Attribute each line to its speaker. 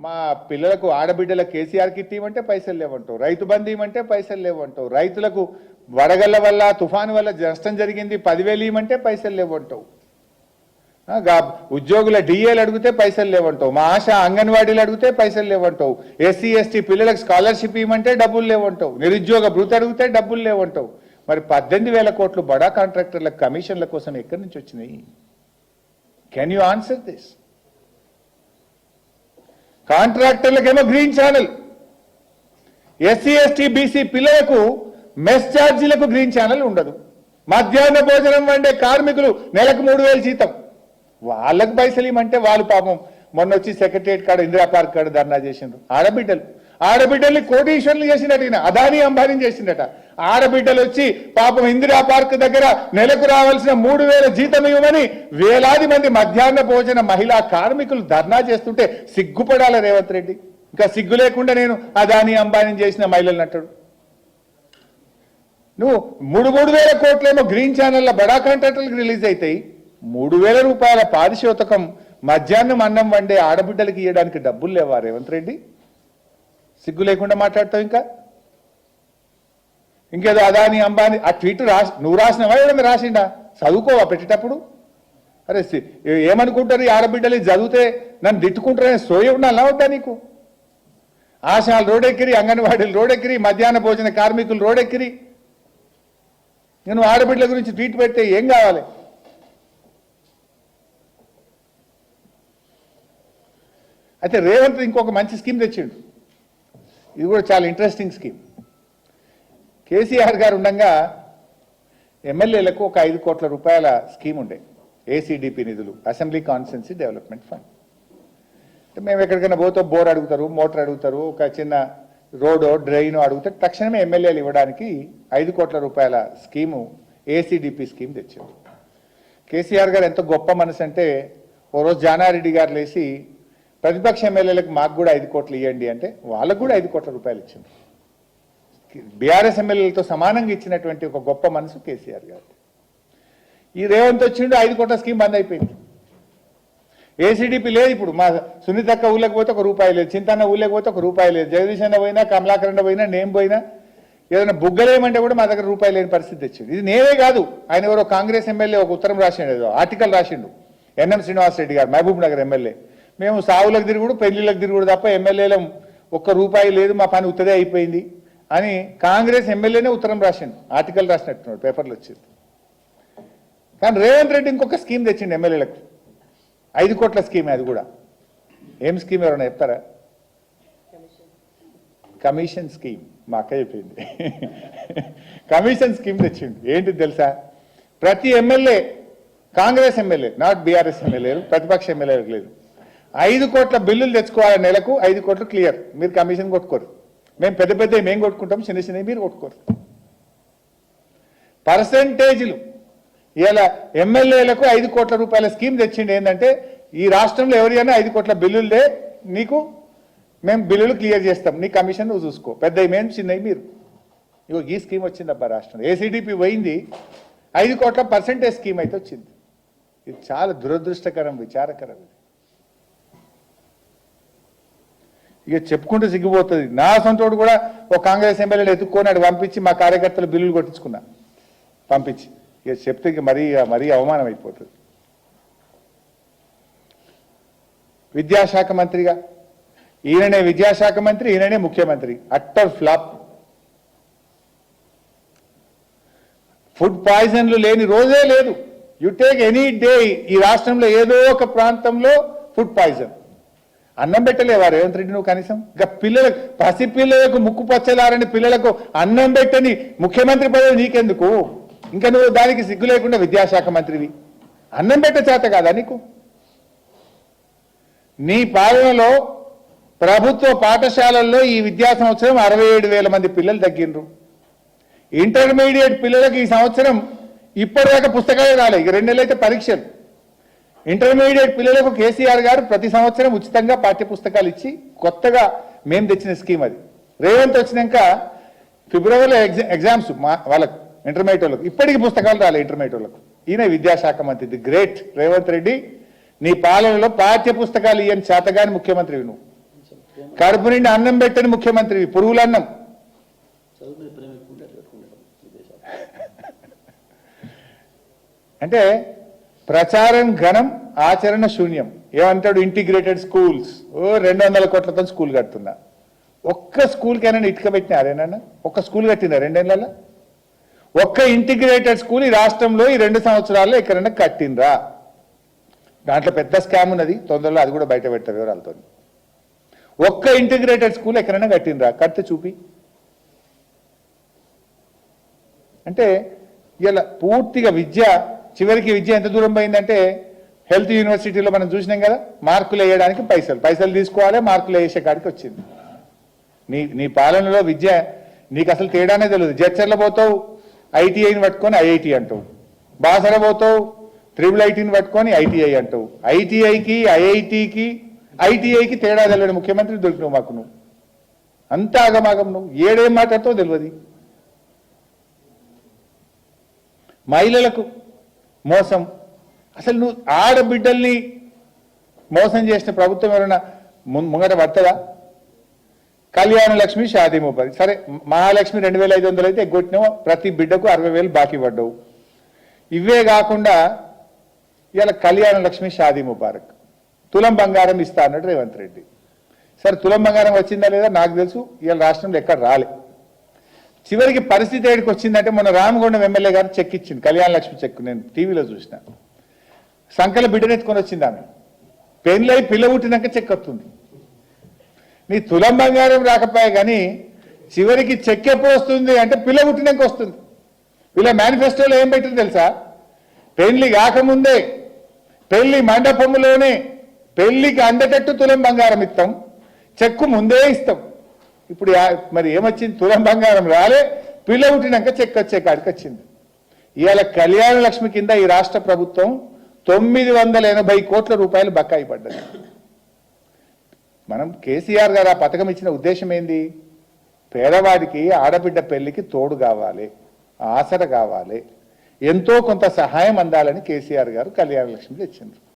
Speaker 1: మా పిల్లలకు ఆడబిడ్డల కేసీఆర్ కిట్ ఇవ్వమంటే పైసలు లేవంటావు, రైతు బంధు ఇవ్వమంటే పైసలు లేవంటావు, రైతులకు వడగళ్ల వల్ల తుఫాను వల్ల నష్టం జరిగింది 10,000 ఇవ్వమంటే పైసలు లేవంటావు, ఉద్యోగుల డిఏలు అడిగితే పైసలు లేవంటావు, మా ఆశ అంగన్వాడీలు అడిగితే పైసలు లేవంటావు, ఎస్సీ ఎస్టీ పిల్లలకు స్కాలర్షిప్ ఇవ్వమంటే డబ్బులు లేవంటావు, నిరుద్యోగ భృతి అడిగితే డబ్బులు లేవంటావు. మరి 18,000 కోట్లు బడా కాంట్రాక్టర్ల కమిషన్ల కోసం ఎక్కడి నుంచి వచ్చినాయి? Can you answer this? కాంట్రాక్టర్లకేమో green channel, SC ST BC పిల్లలకు మెస్ ఛార్జీలకు గ్రీన్ ఛానల్ ఉండదు. మధ్యాహ్న భోజనం వండే కార్మికులు నెలకు 3,000 జీతం, వాళ్ళకు పైసలు ఇవ్వమంటే వాళ్ళు పాపం మొన్న వచ్చి సెక్రటరియట్ కాడ ఇందిరా పార్క్ కాడ ధర్నా చేసిండ్రు. ఆడబిడ్డల్ని కోటీశ్వరులు చేసినట్టు, అదానీ అంబానీ చేసిందట. ఆడబిడ్డలు వచ్చి పాపం ఇందిరా పార్క్ దగ్గర నెలకు రావాల్సిన 3,000 జీతం ఇవ్వమని వేలాది మంది మధ్యాహ్న భోజన మహిళా కార్మికులు ధర్నా చేస్తుంటే సిగ్గుపడాల రేవంత్ రెడ్డి. ఇంకా సిగ్గు లేకుండా నేను అదానీ అంబానీ చేసిన మహిళలు అంటాడు. నువ్వు 3,000 కోట్లేమో గ్రీన్ ఛానల్ల బడా కాంట్రాక్టర్లకు రిలీజ్ అవుతాయి, 3,000 రూపాయల పారితోషికం మధ్యాహ్నం అన్నం వండే ఆడబిడ్డలకి ఇవ్వడానికి డబ్బులు లేవా రేవంత్ రెడ్డి? సిగ్గు లేకుండా మాట్లాడతావు. ఇంకేదో అదాని అంబానీ ఆ ట్వీట్ నువ్వు రాసినవా ఎవరైనా రాసిండా? చదువుకోవా పెట్టేటప్పుడు? అరే ఏమనుకుంటారు ఈ ఆడబిడ్డలు చదివితే నన్ను తిట్టుకుంటారని సోయ ఉండాలా వద్దా నీకు? ఆశాలు రోడెక్కిరి, అంగన్వాడీలు రోడెక్కిరి, మధ్యాహ్న భోజన కార్మికులు రోడెక్కిరి. నేను ఆడబిడ్డల గురించి ట్వీట్ పెడితే ఏం కావాలి? అయితే రేవంత్ ఇంకొక మంచి స్కీమ్ తెచ్చిండు, ఇది కూడా చాలా ఇంట్రెస్టింగ్ స్కీమ్. కేసీఆర్ గారు ఉండగా ఎమ్మెల్యేలకు ఒక 5 కోట్ల రూపాయల స్కీమ్ ఉండే, ఏసీడీపీ నిధులు, అసెంబ్లీ కాన్స్టిట్యున్సీ డెవలప్మెంట్ ఫండ్. మేము ఎక్కడికైనా పోతే బోర్ అడుగుతారు, మోటార్ అడుగుతారు, ఒక చిన్న రోడో డ్రైనో అడిగితే తక్షణమే ఎమ్మెల్యేలు ఇవ్వడానికి 5 కోట్ల రూపాయల స్కీము, ఏసీడీపీ స్కీమ్ తెచ్చారు. కేసీఆర్ గారు ఎంత గొప్ప మనసు అంటే, ఓ రోజు జానారెడ్డి గారు లేచి ప్రతిపక్ష ఎమ్మెల్యేలకు మాకు కూడా 5 కోట్లు ఇవ్వండి అంటే వాళ్ళకు కూడా 5 కోట్ల రూపాయలు ఇచ్చింది. బీఆర్ఎస్ ఎమ్మెల్యేలతో సమానంగా ఇచ్చినటువంటి ఒక గొప్ప మనసు కేసీఆర్ గారు. ఈ రేవంత్ వచ్చిండు, 5 కోట్ల స్కీమ్ బంద్ అయిపోయింది. ఏసీడీపీ లేదు. ఇప్పుడు మా సునీతక్క ఊళ్ళకి పోతే 1 రూపాయి లేదు, చింతన్న ఊళ్ళకి పోతే 1 రూపాయి లేదు, జగదీష్ అన్న పోయినా, కమలాకరణ పోయినా, నేను పోయినా, ఏదైనా బుగ్గలేమంటే కూడా మా దగ్గర రూపాయి లేని పరిస్థితి తెచ్చింది. ఇది నేనే కాదు, ఆయన ఎవరో కాంగ్రెస్ ఎమ్మెల్యే ఒక ఉత్తరం రాసిండు, ఏదో ఆర్టికల్ రాసిండు, ఎన్ఎం శ్రీనివాసరెడ్డి గారు, మహబూబ్ నగర్ ఎమ్మెల్యే. మేము సావులకు తిరుగుడు, పెళ్లిళ్ళకు తిరుగుడు తప్ప ఎమ్మెల్యేలం 1 రూపాయి లేదు, మా పని ఉత్తదే అయిపోయింది అని కాంగ్రెస్ ఎమ్మెల్యేనే ఉత్తరం రాసిండు, ఆర్టికల్ రాసినట్టున్నాడు, పేపర్లు వచ్చింది. కానీ రేవంత్ రెడ్డి ఇంకొక స్కీమ్ తెచ్చిండు ఎమ్మెల్యేలకు, 5 కోట్ల స్కీమ్. అది కూడా ఏం స్కీమ్ ఎవరైనా చెప్తారా? Commission scheme. మా అక్క చెప్పింది కమిషన్ స్కీమ్ తెచ్చిండు. ఏంటిది తెలుసా? ప్రతి MLA, Congress MLA, not BRS ఎమ్మెల్యేలు, ప్రతిపక్ష ఎమ్మెల్యేలకు లేదు, 5 కోట్ల బిల్లులు తెచ్చుకోవాలి నెలకు, 5 కోట్లు క్లియర్. మీరు కమిషన్ కొట్టుకోరు, మేము పెద్ద పెద్ద మేము కొట్టుకుంటాం, చిన్న చిన్నవి మీరు కొట్టుకోరు. పర్సెంటేజ్లు ఇలా ఎమ్మెల్యేలకు 5 కోట్ల రూపాయల స్కీమ్ తెచ్చిండి. ఏంటంటే ఈ రాష్ట్రంలో ఎవరైనా 5 కోట్ల బిల్లులే నీకు, మేము బిల్లులు క్లియర్ చేస్తాం, నీ కమిషన్ నువ్వు చూసుకో, పెద్దవి మేము, చిన్నవి మీరు. ఇగో ఈ స్కీమ్ వచ్చిందబ్బా రాష్ట్రంలో. ఏసీడీపీ పోయింది, 5 కోట్ల పర్సెంటేజ్ స్కీమ్ అయితే వచ్చింది. ఇది చాలా దురదృష్టకరం, విచారకరం. ఇక చెప్పుకుంటూ సిగ్గిపోతుంది. నా సొంతోడు కూడా ఒక కాంగ్రెస్ ఎమ్మెల్యేలు ఎత్తుక్కొని పంపించి మా కార్యకర్తలు బిల్లులు కొట్టించుకున్నా, పంపించి. ఇక చెప్తే ఇక మరీ అవమానం అయిపోతుంది. విద్యాశాఖ మంత్రిగా ఈయననే విద్యాశాఖ మంత్రి, ఈయననే ముఖ్యమంత్రి. Utter flop. ఫుడ్ పాయిజన్లు లేని రోజే లేదు. యు టేక్ ఎనీ డే, ఈ రాష్ట్రంలో ఏదో ఒక ప్రాంతంలో ఫుడ్ పాయిజన్. అన్నం పెట్టలేవా రేవంత్ రెడ్డి నువ్వు కనీసం? ఇక పిల్లలకు, పసిపిల్లలకు ముక్కు పచ్చలారని పిల్లలకు అన్నం పెట్టని ముఖ్యమంత్రి పదవి నీకెందుకు? ఇంకా నువ్వు దానికి సిగ్గు లేకుండా విద్యాశాఖ మంత్రివి. అన్నం పెట్ట చేత కాదా నీకు? నీ పాలనలో ప్రభుత్వ పాఠశాలల్లో ఈ విద్యా సంవత్సరం 67,000 మంది పిల్లలు తగ్గినరు. ఇంటర్మీడియట్ పిల్లలకు ఈ సంవత్సరం ఇప్పటిదాకా పుస్తకాలే రాలే, ఇక 2 నెలలు అయితే పరీక్షలు. ఇంటర్మీడియట్ పిల్లలకు కేసీఆర్ గారు ప్రతి సంవత్సరం ఉచితంగా పాఠ్య పుస్తకాలు ఇచ్చి కొత్తగా మేము తెచ్చిన స్కీమ్ అది. రేవంత్ వచ్చినాక ఫిబ్రవరిలో ఎగ్జామ్స్ వాళ్ళకు, ఇంటర్మీడియట్ వాళ్ళకు ఇప్పటికీ పుస్తకాలు రాలే ఇంటర్మీడియట్ వాళ్ళకు. ఈయన విద్యాశాఖ మంత్రి. The great Revanth Reddy. నీ పాలనలో పాఠ్య పుస్తకాలు ఇయ్యని చేతగాని ముఖ్యమంత్రి నువ్వు. కడుపు నిండి అన్నం పెట్టని ముఖ్యమంత్రి, పురుగుల అన్నం. అంటే ప్రచారం ఘనం, ఆచరణ శూన్యం. ఏమంటాడు? Integrated schools. 200 కోట్లతో స్కూల్ కడుతున్నా. ఒక్క స్కూల్కైనా ఇటుక పెట్టినారేనన్నా? ఒక్క స్కూల్ కట్టినా 2 ఏళ్లలో? ఒక్క ఇంటిగ్రేటెడ్ స్కూల్ ఈ రాష్ట్రంలో ఈ 2 సంవత్సరాల్లో ఎక్కడైనా కట్టినరా? దాంట్లో పెద్ద స్కామ్ ఉన్నది, తొందరలో అది కూడా బయట పెట్టారు వివరాలతో. ఒక్క ఇంటిగ్రేటెడ్ స్కూల్ ఎక్కడైనా కట్టినరా? కడితే చూపి. అంటే ఇలా పూర్తిగా విద్య, చివరికి విద్య ఎంత దూరం పోయిందంటే హెల్త్ యూనివర్సిటీలో మనం చూసినాం కదా, మార్కులు వేయడానికి పైసలు తీసుకోవాలి, మార్కులు వేసే కాడికి వచ్చింది. నీ పాలనలో విద్య నీకు అసలు తేడానే తెలియదు. జడ్చర్ల పోతావు, ఐటీఐని పట్టుకొని ఐఐటి అంటావు. బాసర పోతావు, IIITని పట్టుకొని ఐటీఐ అంటావు. ఐటీఐకి, ఐఐటికి, ఐటీఐకి తేడా తెలియదు. ముఖ్యమంత్రి దొరికినావు మాకు. నువ్వు అంతా ఆగమాగం. నువ్వు ఏడేం మాట్లాడుతావు తెలియదు. మహిళలకు మోసం. అసలు నువ్వు ఆడబిడ్డల్ని మోసం చేసిన ప్రభుత్వం ఎవరైనా ముంగట పడుతుందా? కళ్యాణ లక్ష్మి, షాదీ ముబారక్. సరే, మహాలక్ష్మి 2500 అయితే ఎగ్గొట్టినావు, ప్రతి బిడ్డకు 60,000 బాకీ పడ్డావు. ఇవే కాకుండా ఇవాళ కళ్యాణ లక్ష్మి, షాదీ ముబారక్, తులం బంగారం ఇస్తా అన్నాడు రేవంత్ రెడ్డి. సరే, తులం బంగారం వచ్చిందా లేదా నాకు తెలుసు. ఇవాళ రాష్ట్రంలో ఎక్కడ రాలే. చివరికి పరిస్థితి ఏడికి వచ్చిందంటే మొన్న రామగుండం ఎమ్మెల్యే గారు చెక్ ఇచ్చింది, కళ్యాణ లక్ష్మి చెక్. నేను టీవీలో చూసిన. సంకల బిడ్డనెత్తుకొని వచ్చింది ఆమె. పెళ్ళై పిల్ల పుట్టినాక చెక్ వస్తుంది. నీ తులం బంగారం రాకపోయా కానీ చివరికి చెక్ ఎప్పుడు వస్తుంది అంటే పిల్ల పుట్టినాక వస్తుంది. వీళ్ళ మేనిఫెస్టోలో ఏం పెట్టింది తెలుసా? పెళ్లి కాకముందే, పెళ్లి మండపంలోనే పెళ్లికి అందేటట్టు తులం బంగారం ఇస్తాం, చెక్కు ముందే ఇస్తాం. ఇప్పుడు మరి ఏమొచ్చింది? తులం బంగారం రాలే, పిల్ల పుట్టినాక చెక్ వచ్చే కాడికి వచ్చింది. ఇవాళ కళ్యాణ లక్ష్మి కింద ఈ రాష్ట్ర ప్రభుత్వం 980 కోట్ల రూపాయలు బకాయి పడ్డది. మనం కేసీఆర్ గారు ఆ పథకం ఇచ్చిన ఉద్దేశం ఏంది? పేదవాడికి, ఆడబిడ్డ పెళ్లికి తోడు కావాలి, ఆసర కావాలి, ఎంతో కొంత సహాయం అందాలని కేసీఆర్ గారు కళ్యాణ లక్ష్మి తెచ్చిండ్రు.